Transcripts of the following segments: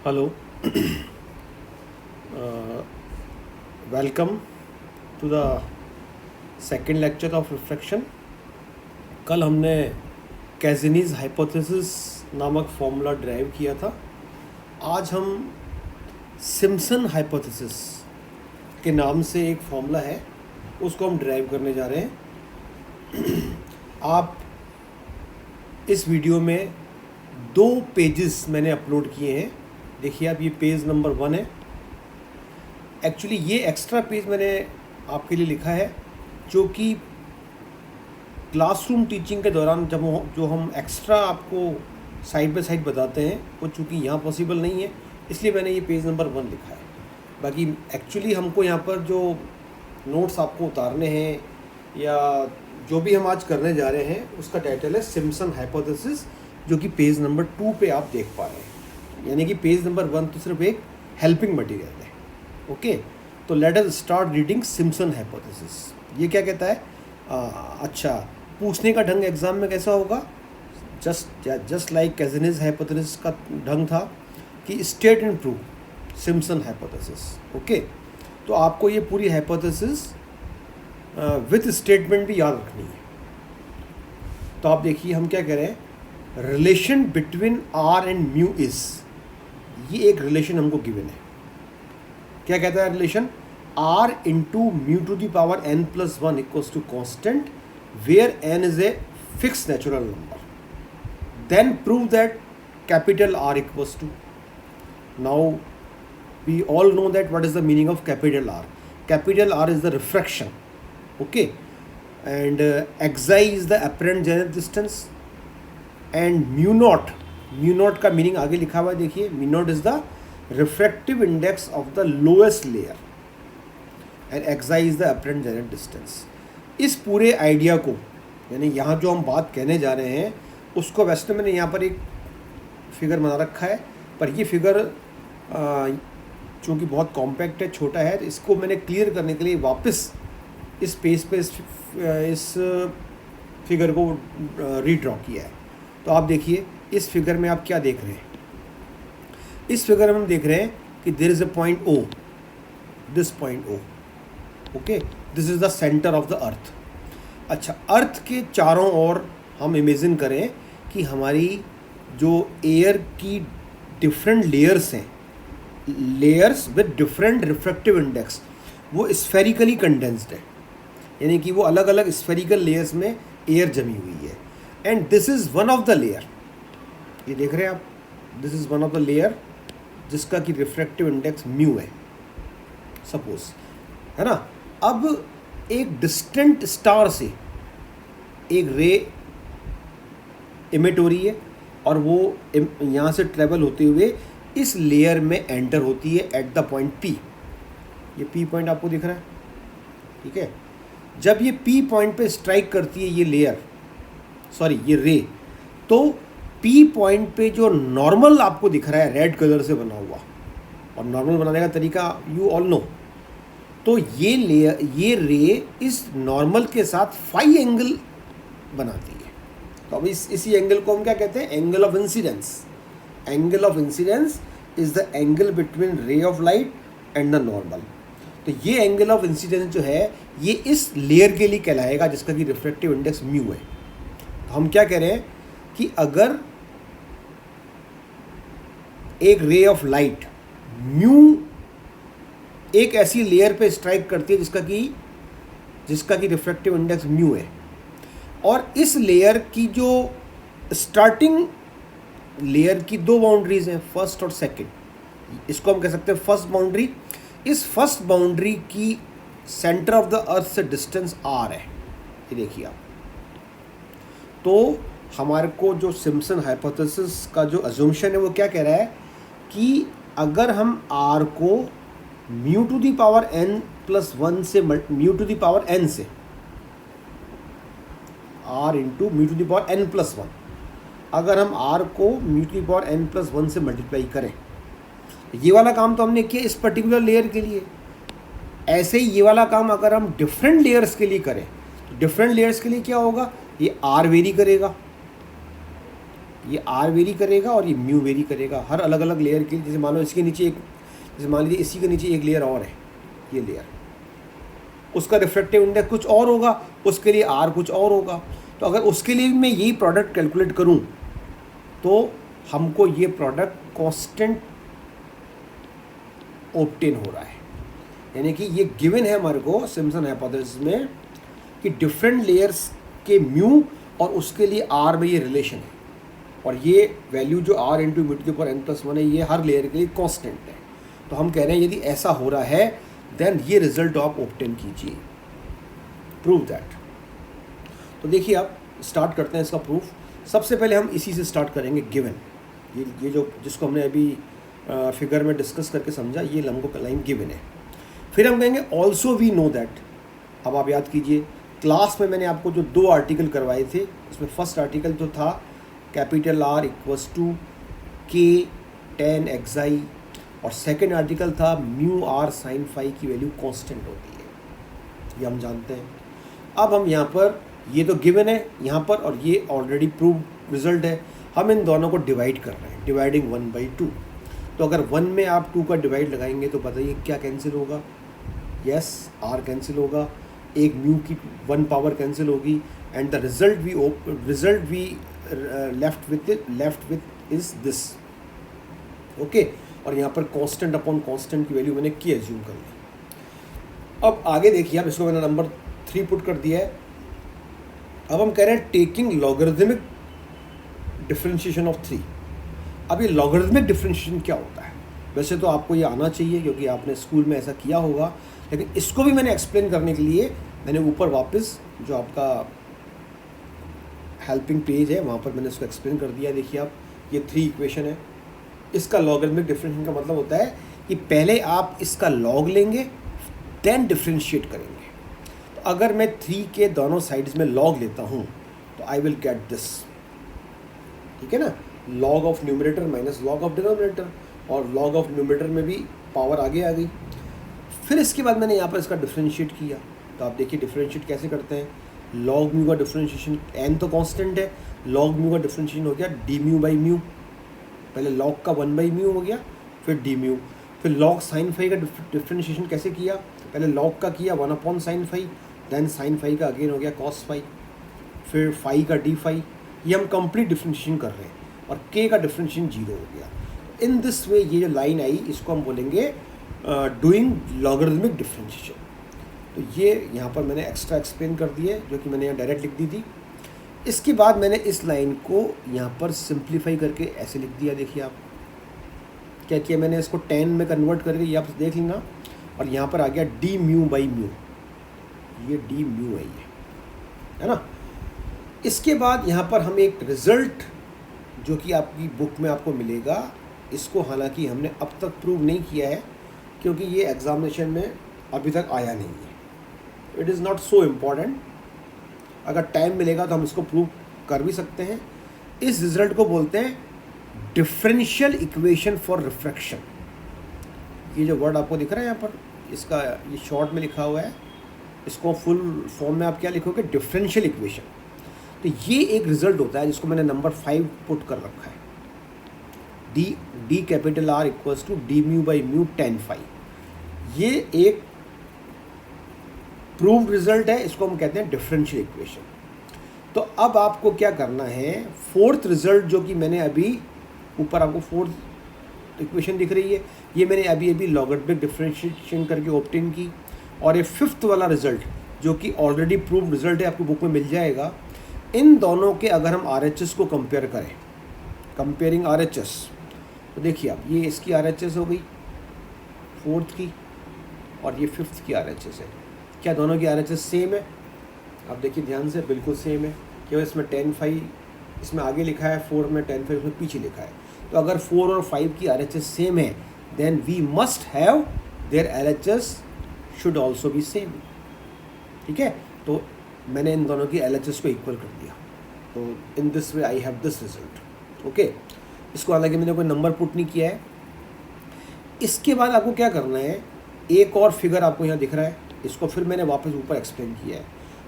Hello welcome to the second lecture of refraction. कल हमने कैज़िनीज़ हाइपोथेसिस नामक फॉर्मूला ड्राइव किया था। आज हम सिम्पसन हाइपोथेसिस के नाम से एक फॉर्मूला है, उसको हम ड्राइव करने जा रहे हैं। आप इस वीडियो में 2 पेजेस मैंने अपलोड किए हैं। देखिए आप, ये पेज नंबर 1 है। एक्चुअली ये एक्स्ट्रा पेज मैंने आपके लिए लिखा है, जो कि क्लासरूम टीचिंग के दौरान जो हम एक्स्ट्रा आपको साइड बाय साइड बताते हैं, वो चूँकि यहाँ पॉसिबल नहीं है, इसलिए मैंने ये पेज नंबर 1 लिखा है। बाकी एक्चुअली हमको यहाँ पर जो नोट्स आपको उतारने हैं या जो भी हम आज करने जा रहे हैं, उसका टाइटल है सिम्पसन हाइपोथेसिस, जो कि पेज नंबर 2 पे आप देख पा रहे हैं। यानी कि पेज नंबर 1 तो सिर्फ एक हेल्पिंग मटेरियल है। ओके, तो let us start reading Simpson hypothesis. ये क्या कहता है? अच्छा, पूछने का ढंग एग्जाम में कैसा होगा? जस्ट लाइक कैज़िनीज़ हाइपोथेसिस का ढंग था कि state and prove Simpson hypothesis. Okay, तो आपको ये पूरी हाइपोथेसिस विथ स्टेटमेंट भी याद रखनी है। तो आप देखिए हम क्या कह रहे हैं, relation between R and mu is, ये एक रिलेशन हमको गिवन है। क्या कहता है relation? R into mu to the power n plus 1 equals to constant where n is a fix natural number. Then prove that capital R equals to, now we all know that what is the meaning of capital R. Capital R is the refraction, okay, and xi is the apparent zenith distance, and mu naught का meaning आगे लिखा हुआ है, देखिए mu naught is the refractive index of the lowest layer and xi is the apparent zenith distance. इस पूरे idea को, यानी यहाँ जो हम बात कहने जा रहे हैं उसको, वैसे तो मैंने यहाँ पर एक फिगर बना रखा है, पर ये फिगर चूँकि बहुत कॉम्पैक्ट है, छोटा है, तो इसको मैंने क्लियर करने के लिए वापस इस पेज पे इस फिगर को रीड्रॉ किया है। तो आप देखिए इस फिगर में आप क्या देख रहे हैं। इस फिगर में हम देख रहे हैं कि there is a point O, this point O, okay, this is the centre of the earth. अच्छा, अर्थ के चारों ओर हम इमेजिन करें कि हमारी जो एयर की डिफरेंट लेयर्स हैं, layers with different refractive index, वो स्फेरिकली कंडेंस्ड है, यानी कि वो अलग अलग स्फेरिकल लेयर्स में एयर जमी हुई है। And this is one of the layer, ये देख रहे हैं आप, this is one of the layer जिसका कि रिफ्रैक्टिव इंडेक्स म्यू है, सपोज, है ना। अब एक डिस्टेंट स्टार से एक रे इमिट हो रही है और वो यहाँ से ट्रेवल होते हुए इस लेयर में एंटर होती है एट द पॉइंट P। ये P पॉइंट आपको दिख रहा है, ठीक है। जब ये P पॉइंट पे स्ट्राइक करती है ये लेयर, सॉरी ये रे, तो P पॉइंट पे जो नॉर्मल आपको दिख रहा है रेड कलर से बना हुआ, और नॉर्मल बनाने का तरीका यू ऑल नो, तो ये लेयर, ये रे इस नॉर्मल के साथ फाई एंगल बनाती है। तो अब इसी एंगल को हम क्या कहते हैं? Angle of incidence. Angle of incidence is the angle between ray of light and the normal. तो ये एंगल ऑफ इंसिडेंस जो है, ये इस लेयर के लिए कहलाएगा जिसका कि रिफ्रैक्टिव इंडेक्स म्यू है। तो हम क्या कह रहे हैं कि अगर एक रे ऑफ लाइट म्यू एक ऐसी लेयर पे स्ट्राइक करती है जिसका कि रिफ्रैक्टिव इंडेक्स म्यू है, और इस लेयर की जो स्टार्टिंग लेयर की 2 बाउंड्रीज हैं, फर्स्ट और सेकंड, इसको हम कह सकते हैं फर्स्ट बाउंड्री। इस फर्स्ट बाउंड्री की सेंटर ऑफ द अर्थ से डिस्टेंस R है, ये देखिए आप। तो हमारे को जो सिम्पसन हाइपोथेसिस का जो अजम्पशन है वो क्या कह रहा है कि अगर हम R को mu to the power n plus 1 से, mu to the power n से, R into mu to the power n plus 1, अगर हम R को mu to the power n plus 1 से मल्टीप्लाई करें, ये वाला काम तो हमने किया इस पर्टिकुलर लेयर के लिए। ऐसे ही ये वाला काम अगर हम डिफरेंट लेयर्स के लिए करें, डिफरेंट लेयर्स के लिए क्या होगा, ये R वेरी करेगा, ये आर वेरी करेगा और ये म्यू वेरी करेगा हर अलग अलग लेयर के लिए। जैसे मान लो इसके नीचे एक, जैसे मान लीजिए इसी के नीचे एक लेयर और है, ये लेयर, उसका रिफ्लेक्टिव इंडेक्स कुछ और होगा, उसके लिए आर कुछ और होगा। तो अगर उसके लिए भी मैं यही प्रोडक्ट कैलकुलेट करूं तो हमको ये प्रोडक्ट कांस्टेंट ऑब्टेन हो रहा है। यानी कि ये गिवन है हमारे को सिम्पसन हाइपोथेसिस में कि डिफरेंट लेयर्स के म्यू और उसके लिए आर में ये रिलेशन है, और ये वैल्यू जो आर इंटू म्यू के ऊपर n+1 है ये हर लेयर के लिए कांस्टेंट है। तो हम कह रहे हैं यदि ऐसा हो रहा है देन ये रिजल्ट आप ऑब्टेन कीजिए, प्रूव दैट। तो देखिए आप स्टार्ट करते हैं इसका प्रूफ। सबसे पहले हम इसी से स्टार्ट करेंगे, गिवन, ये जो जिसको हमने अभी फिगर में डिस्कस करके समझा, ये लंबो लाइन गिवन है। फिर हम कहेंगे ऑल्सो वी नो दैट। अब आप याद कीजिए क्लास में मैंने आपको जो 2 आर्टिकल करवाए थे, उसमें फर्स्ट आर्टिकल जो था capital R equals to K tan xi, और सेकेंड आर्टिकल था म्यू आर साइन फाई की वैल्यू कांस्टेंट होती है, ये हम जानते हैं। अब हम यहाँ पर, ये तो गिवन है यहाँ पर और ये ऑलरेडी प्रूव रिजल्ट है, हम इन दोनों को डिवाइड कर रहे हैं, डिवाइडिंग 1/2। तो अगर 1 में आप 2 का डिवाइड लगाएंगे तो बताइए क्या कैंसिल होगा? यस, आर कैंसिल होगा, एक म्यू की 1 पावर कैंसिल होगी, and the result we left with is this. Okay, और यहाँ पर कांस्टेंट अपॉन कांस्टेंट की वैल्यू मैंने की एज्यूम कर ली। अब आगे देखिए, अब इसको मैंने नंबर 3 पुट कर दिया है। अब हम कह रहे हैं टेकिंग लॉगरिथमिक डिफरेंशिएशन ऑफ 3। अब ये लॉगरिथमिक डिफरेंशिएशन क्या होता है? वैसे तो आपको ये आना चाहिए क्योंकि आपने स्कूल में ऐसा किया होगा, लेकिन इसको भी मैंने एक्सप्लेन करने के लिए मैंने ऊपर वापस जो आपका हेल्पिंग पेज है वहाँ पर मैंने इसको एक्सप्लेन कर दिया। देखिए आप, ये 3 इक्वेशन है। इसका लॉगरिथमिक डिफरेंशिएशन का मतलब होता है कि पहले आप इसका लॉग लेंगे देन डिफरेंशिएट करेंगे। तो अगर मैं 3 के दोनों साइड्स में लॉग लेता हूँ तो आई विल गेट दिस, ठीक है ना, log of numerator minus log of denominator, और लॉग ऑफ न्यूमरेटर में भी पावर आगे आ गई। फिर इसके बाद मैंने यहाँ पर इसका डिफरेंशिएट किया। तो आप देखिए डिफरेंशिएट कैसे करते हैं। लॉग म्यू का डिफरेंशिएशन, n तो कांस्टेंट है, लॉग म्यू का डिफरेंशिएशन हो गया डी म्यू बाई म्यू। पहले लॉग का 1/म्यू हो गया, फिर डी म्यू। फिर लॉग साइन फाई का डिफरेंशिएशन कैसे किया? पहले लॉग का किया 1/साइन फाई, देन साइन फाई का अगेन हो गया कॉस फाई, फिर फाई का डी फाई। ये हम कंप्लीट डिफरेंशिएशन कर रहे हैं, और k का डिफरेंशिएशन 0 हो गया। इन दिस वे ये जो लाइन आई इसको हम बोलेंगे डूइंग लॉगरिथमिक डिफरेंशिएशन। तो ये यहाँ पर मैंने एक्स्ट्रा एक्सप्लेन कर दिया जो कि मैंने यहाँ डायरेक्ट लिख दी थी। इसके बाद मैंने इस लाइन को यहाँ पर सिंप्लीफाई करके ऐसे लिख दिया। देखिए आप क्या किया मैंने, इसको 10 में कन्वर्ट करके, ये आप देख लेना, और यहाँ पर आ गया डी म्यू बाई म्यू, ये डी म्यू है ना। इसके बाद यहाँ पर हम एक रिज़ल्ट जो कि आपकी बुक में आपको मिलेगा, इसको हालांकि हमने अब तक प्रूव नहीं किया है क्योंकि ये एग्जामिनेशन में अभी तक आया नहीं है। It is not so important, अगर टाइम मिलेगा तो हम इसको प्रूव कर भी सकते हैं। इस रिजल्ट को बोलते हैं डिफरेंशियल इक्वेशन फॉर रिफ्रैक्शन। ये जो वर्ड आपको दिख रहा है यहाँ पर, इसका ये शॉर्ट में लिखा हुआ है, इसको फुल फॉर्म में आप क्या लिखोगे? Differential equation. तो ये एक रिजल्ट होता है जिसको मैंने नंबर 5 पुट कर रखा है, d capital R equals to d mu by mu tan phi. ये एक प्रूव्ड रिजल्ट है, इसको हम कहते हैं डिफरेंशियल इक्वेशन। तो अब आपको क्या करना है, 4th रिजल्ट जो कि मैंने अभी ऊपर आपको 4th इक्वेशन दिख रही है, ये मैंने अभी लॉगरिथमिक डिफरेंशिएशन करके ऑब्टेन की, और ये 5th वाला रिजल्ट जो कि ऑलरेडी प्रूव्ड रिजल्ट है, आपकी बुक में मिल जाएगा। इन दोनों के अगर हम RHS को कंपेयर करें, कंपेयरिंग RHS, तो देखिए आप, ये इसकी RHS हो गई 4th की, और ये 5th की RHS है। क्या दोनों की RHS सेम है? आप देखिए ध्यान से, बिल्कुल सेम है, केवल इसमें tan फाई इसमें आगे लिखा है, 4 में tan फाई उसमें पीछे लिखा है। तो अगर 4 और 5 की RHS सेम है then we must have their LHS should also be same, ठीक है। तो मैंने इन दोनों की LHS को इक्वल कर दिया। तो in this way I have this result, okay. इसको हालांकि मैंने कोई नंबर पुट नहीं किया है। इसके बाद आपको क्या करना है, एक और फिगर आपको यहाँ दिख रहा है, इसको फिर मैंने वापस ऊपर एक्सप्लेन किया है।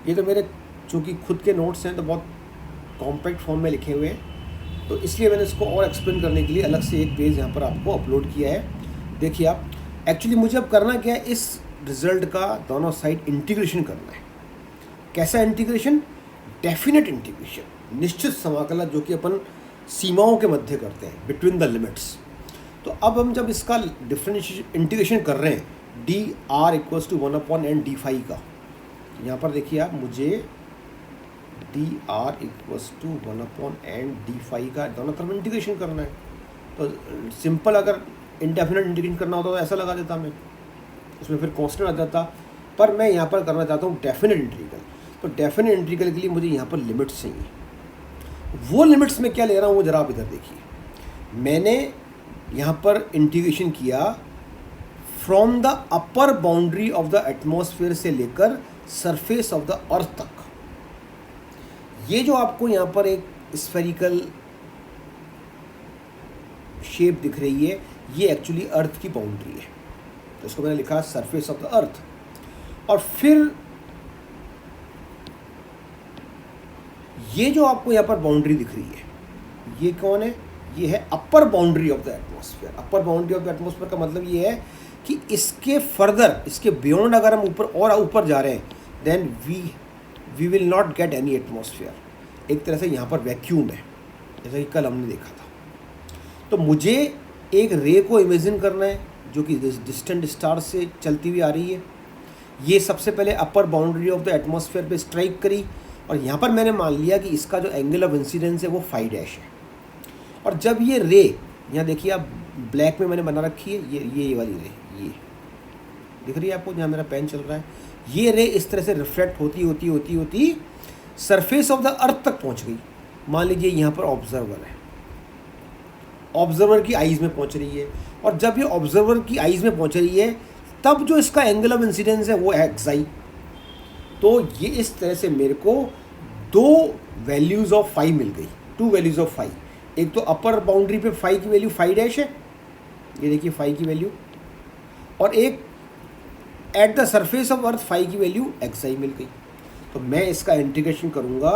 ये तो मेरे चूँकि खुद के नोट्स हैं तो बहुत कॉम्पैक्ट फॉर्म में लिखे हुए हैं, तो इसलिए मैंने इसको और एक्सप्लेन करने के लिए अलग से एक पेज यहाँ पर आपको अपलोड किया है। देखिए आप, एक्चुअली मुझे अब करना क्या है, इस रिज़ल्ट का दोनों साइड इंटीग्रेशन करना है। कैसा इंटीग्रेशन? डेफिनेट इंटीग्रेशन, निश्चित समाकलन, जो कि अपन सीमाओं के मध्य करते हैं, बिटवीन द लिमिट्स। तो अब हम जब इसका डिफरेंशिएशन इंटीग्रेशन कर रहे हैं d R equals to 1/n d phi का, यहाँ पर देखिए आप, मुझे d R equals to 1/n d phi का दोनों तरफ इंटीग्रेशन करना है। तो सिंपल अगर इंडेफिनेट इंटीग्रेशन करना होता तो ऐसा लगा देता मैं, उसमें फिर कांस्टेंट आ जाता, पर मैं यहाँ पर करना चाहता हूँ डेफिनेट इंटीग्रल। तो डेफिनेट इंटीग्रल के लिए मुझे यहाँ पर लिमिट्स चाहिए। वो लिमिट्स में क्या ले रहा हूँ वो ज़रा आप इधर देखिए। मैंने यहाँ पर इंटीग्रेशन किया from the upper boundary of the atmosphere से लेकर सरफेस ऑफ द अर्थ तक। ये जो आपको यहाँ पर एक स्फेरिकल शेप दिख रही है, ये एक्चुअली अर्थ की बाउंड्री है। तो इसको मैंने लिखा सरफेस ऑफ द अर्थ। और फिर ये जो आपको यहाँ पर बाउंड्री दिख रही है, ये कौन है? ये है अपर boundary of the atmosphere. Upper boundary of the atmosphere का मतलब ये है कि इसके फर्दर, इसके बियॉन्ड अगर हम ऊपर और ऊपर जा रहे हैं, then we will not get any atmosphere. एक तरह से यहाँ पर वैक्यूम है, जैसा कि कल हमने देखा था। तो मुझे एक रे को इमेजिन करना है जो कि डिस्टेंट स्टार से चलती हुई आ रही है। ये सबसे पहले अपर बाउंड्री ऑफ द एटमॉस्फेयर पे स्ट्राइक करी, और यहाँ पर मैंने मान लिया कि इसका जो एंगल ऑफ इंसिडेंस है वो फाई डैश है। और जब ये रे, यहाँ देखिए आप, ब्लैक में मैंने बना रखी है, ये वाली रे, ये दिख रही है आपको जहाँ मेरा पेन चल रहा है, ये रे इस तरह से रिफ्लेक्ट होती सरफेस ऑफ द अर्थ तक पहुँच गई। मान लीजिए यहाँ पर ऑब्जर्वर है, ऑब्जर्वर की आइज़ में पहुँच रही है, और जब ये ऑब्जर्वर की आइज़ में पहुँच रही है तब जो इसका एंगल ऑफ इंसिडेंस है वो है एक्साई। तो ये इस तरह से मेरे को दो वैल्यूज़ ऑफ फाई मिल गई, टू वैल्यूज़ ऑफ फाई। एक तो अपर बाउंड्री पे फाई की वैल्यू फाई डैश है, ये देखिए फाई की वैल्यू, और एक at the surface of earth phi की वैल्यू एक्साई मिल गई। तो मैं इसका इंटीग्रेशन करूँगा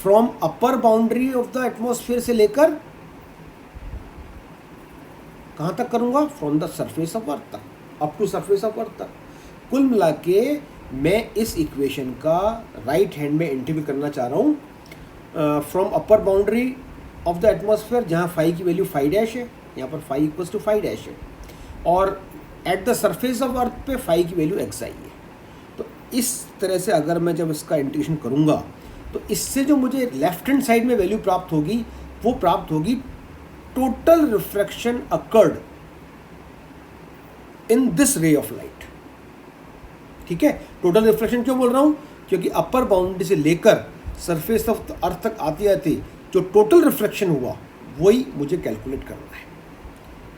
from upper boundary of the atmosphere से लेकर कहाँ तक करूँगा? From the surface of earth तक, up to surface of earth तक। कुल मिला के मैं इस इक्वेशन का राइट हैंड में इंटीग्रेट करना चाह रहा हूँ from upper boundary of the atmosphere, जहाँ फाई की वैल्यू फाई डैश है, यहाँ पर phi equals to phi dash है, और at the surface of earth पे फाई की वैल्यू एक्साई है। तो इस तरह से अगर मैं जब इसका इंटीग्रेशन करूँगा तो इससे जो मुझे लेफ्ट हैंड साइड में वैल्यू प्राप्त होगी वो प्राप्त होगी total refraction occurred in this ray of light. ठीक है, टोटल रिफ्लेक्शन क्यों बोल रहा हूँ? क्योंकि अपर बाउंड्री से लेकर सरफेस ऑफ अर्थ तक आते आते जो टोटल रिफ्लेक्शन हुआ वही मुझे कैलकुलेट करना है।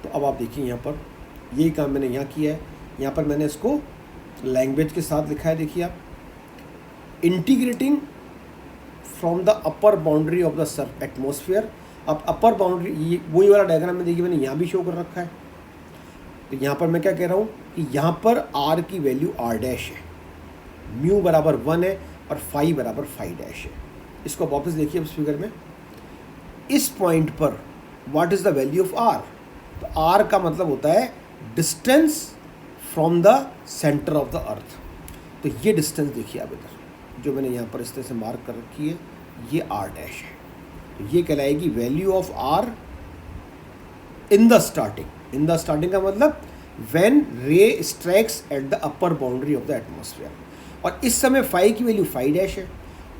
तो अब आप देखिए यहाँ पर यही काम मैंने यहाँ किया है। यहाँ पर मैंने इसको लैंग्वेज के साथ लिखा है, देखिए आप, integrating from the upper boundary of the atmosphere. अब अपर बाउंड्री, ये वही वाला डायग्राम में देखिए मैंने यहाँ भी शो कर रखा है। तो यहाँ पर मैं क्या कह रहा हूँ कि यहाँ पर r की वैल्यू r डैश है, म्यू बराबर 1 है, और फाई बराबर फाई डैश है। इसको वापस देखिए इस फिगर में, इस पॉइंट पर what is the value of r? तो r का मतलब होता है distance from the centre of the अर्थ। तो ये डिस्टेंस देखिए आप इधर जो मैंने यहाँ पर इस तरह से मार्क कर रखी है, ये r डैश है। तो ये कहलाएगी value of r in the starting. In the starting का मतलब when ray strikes at the upper boundary of the atmosphere. और इस समय फाई की वैल्यू फाई डैश है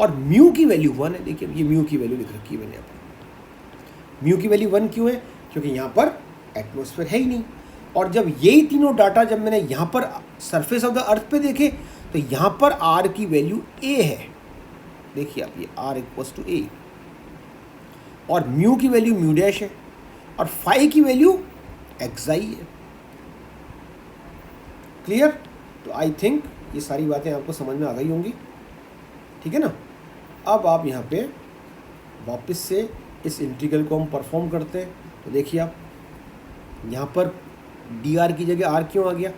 और म्यू की वैल्यू 1 है। देखिए ये म्यू की वैल्यू लिख रखी है मैंने यहाँ पर। म्यू की वैल्यू 1 क्यों है? क्योंकि यहाँ पर एटमॉस्फेयर है ही नहीं। और जब यही तीनों डाटा जब मैंने यहाँ पर सरफेस ऑफ द अर्थ पे देखे तो यहाँ पर r की वैल्यू a है। देखिए आप, ये r इक्वल्स टू a, और म्यू की वैल्यू म्यू डैश है, और फाई की वैल्यू एक्साई है। क्लियर? तो आई थिंक ये सारी बातें आपको समझ में आ गई होंगी, ठीक है ना। अब आप यहाँ पे वापस से इस इंटीग्रल को हम परफॉर्म करते हैं। तो देखिए आप, यहाँ पर डी आर की जगह आर क्यों आ गया?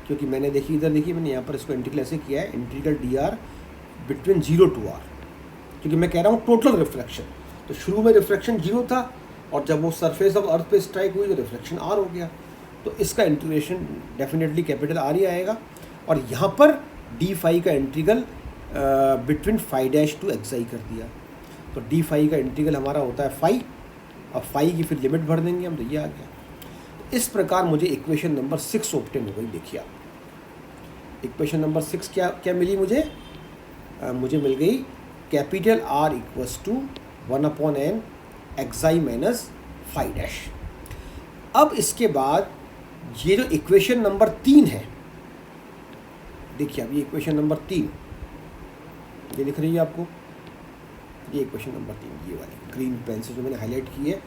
क्योंकि मैंने देखिए इधर देखिए मैंने यहाँ पर इसको इंटीग्रल ऐसे किया है, integral D R between 0 to r, क्योंकि मैं कह रहा हूँ टोटल रिफ्लेक्शन। तो शुरू में रिफ्रैक्शन 0 था और जब वो सरफेस ऑफ अर्थ पे स्ट्राइक हुई तो रिफ्रैक्शन R हो गया। तो इसका इंटीग्रेशन डेफिनेटली कैपिटल R ही आएगा। और यहाँ पर डी फाई का integral between phi dash to xi कर दिया। तो डी फाई का इंटीग्रल हमारा होता है फाई, और फाई की फिर लिमिट भर देंगे हम, तो ये आ गया। तो इस प्रकार मुझे इक्वेशन नंबर 6 ऑब्टेन हो गई। देखिए आप इक्वेशन नंबर 6 क्या क्या मिली मुझे? मुझे मिल गई capital R equals to 1/n xi minus phi dash. अब इसके बाद ये जो इक्वेशन नंबर 3 है, देखिए अब ये इक्वेशन नंबर 3 ये लिख रही है आपको, ये इक्वेशन नंबर 3 ये वाली ग्रीन पेन से जो मैंने हाईलाइट की है,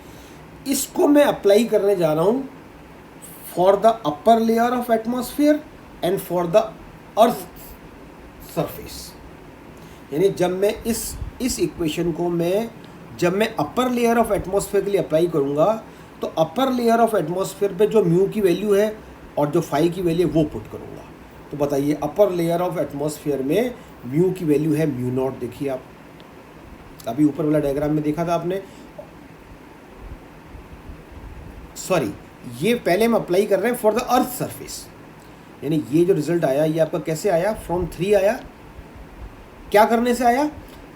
इसको मैं अप्लाई करने जा रहा हूँ for the upper layer of atmosphere and for the earth surface. यानी जब मैं इस इक्वेशन को जब मैं अपर लेयर ऑफ एटमॉस्फेयर के लिए अप्लाई करूँगा तो अपर लेयर ऑफ एटमॉस्फेयर पे जो म्यू की वैल्यू है और जो फाई की वैल्यू है वो पुट करूँगा। तो बताइए अपर लेयर ऑफ एटमॉस्फेयर में म्यू की वैल्यू है म्यू नॉट। देखिए आप अभी ऊपर वाला डायग्राम में देखा था आपने, सॉरी ये पहले हम अप्लाई कर रहे हैं फॉर द अर्थ सरफेस। यानी ये जो रिजल्ट आया ये आपका कैसे आया? फ्रॉम 3 आया। क्या करने से आया?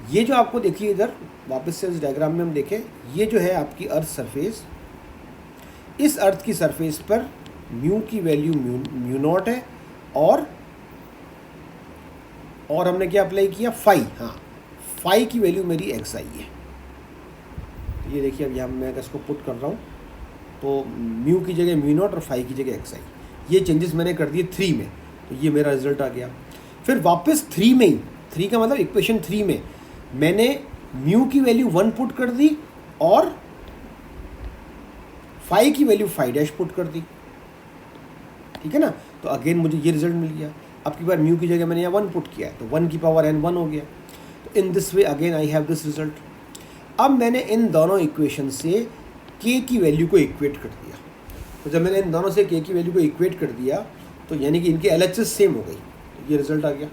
ये जो आपको देखिए इधर वापस से इस डायग्राम में हम देखें, ये जो है आपकी अर्थ सरफेस, इस अर्थ की सरफेस पर म्यू की वैल्यू म्यू नॉट है और हमने क्या अप्लाई किया? फाई। हाँ, फाई की वैल्यू मेरी xi है। तो ये देखिए अब यहाँ मैं इसको पुट कर रहा हूँ, तो म्यू की जगह म्यू नॉट और फाई की जगह xi। ये चेंजेस मैंने कर दिए 3 में, तो ये मेरा रिजल्ट आ गया। फिर वापस 3 में ही, 3 का मतलब इक्वेशन 3 में मैंने म्यू की वैल्यू 1 पुट कर दी और फाई की वैल्यू फाई डैश पुट कर दी। ठीक है ना? तो अगेन मुझे ये रिजल्ट मिल गया। अब की बार म्यू की जगह मैंने यहाँ 1 पुट किया है, तो 1 की पावर n 1 हो गया। तो in this way again I have this result. अब मैंने इन दोनों इक्वेशन से k की वैल्यू को इक्वेट कर दिया। तो जब मैंने इन दोनों से k की वैल्यू को इक्वेट कर दिया तो यानी कि इनकी LHS सेम हो गई, तो ये रिजल्ट आ गया।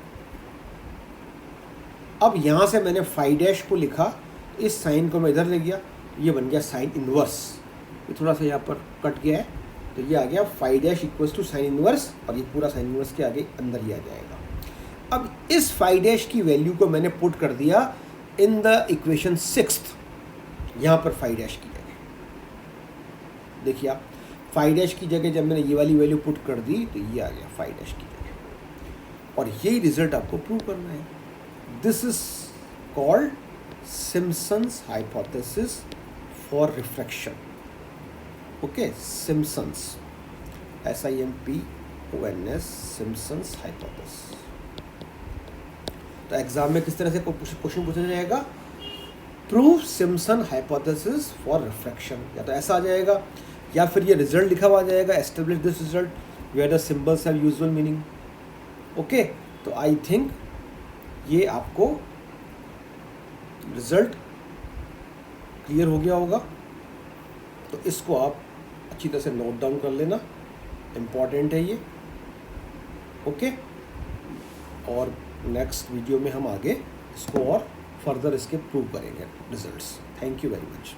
अब यहाँ से मैंने फाई डैश को लिखा, इस साइन को मैं इधर ले गया, ये बन गया साइन इनवर्स। ये थोड़ा सा यहाँ पर कट गया है, तो ये आ गया phi dash equals to sine inverse, और ये पूरा साइन इनवर्स के आगे अंदर ही आ जाएगा। अब इस फाई डैश की वैल्यू को मैंने पुट कर दिया इन द इक्वेशन 6, यहाँ पर फाई डैश की जगह। देखिए आप फाई डैश की जगह जब मैंने ये वाली वैल्यू पुट कर दी तो ये आ गया फाई डैश की जगह, और यही रिजल्ट आपको प्रूव करना है। This is called Simpson's hypothesis for refraction. Okay, Simpson's, SIMPONS, Simpson's hypothesis. तो एग्जाम में किस तरह से क्वेश्चन पूछा जाएगा? Prove Simpson hypothesis for refraction. या तो ऐसा आ जाएगा, या फिर ये रिजल्ट लिखा हुआ आ जाएगा, establish this result where the symbols have usual meaning. Okay, तो आई थिंक ये आपको रिजल्ट क्लियर हो गया होगा। तो इसको आप अच्छी तरह से नोट डाउन कर लेना, इम्पॉर्टेंट है ये। ओके, और नेक्स्ट वीडियो में हम आगे इसको और फर्दर इसके प्रूव करेंगे results. Thank you very much.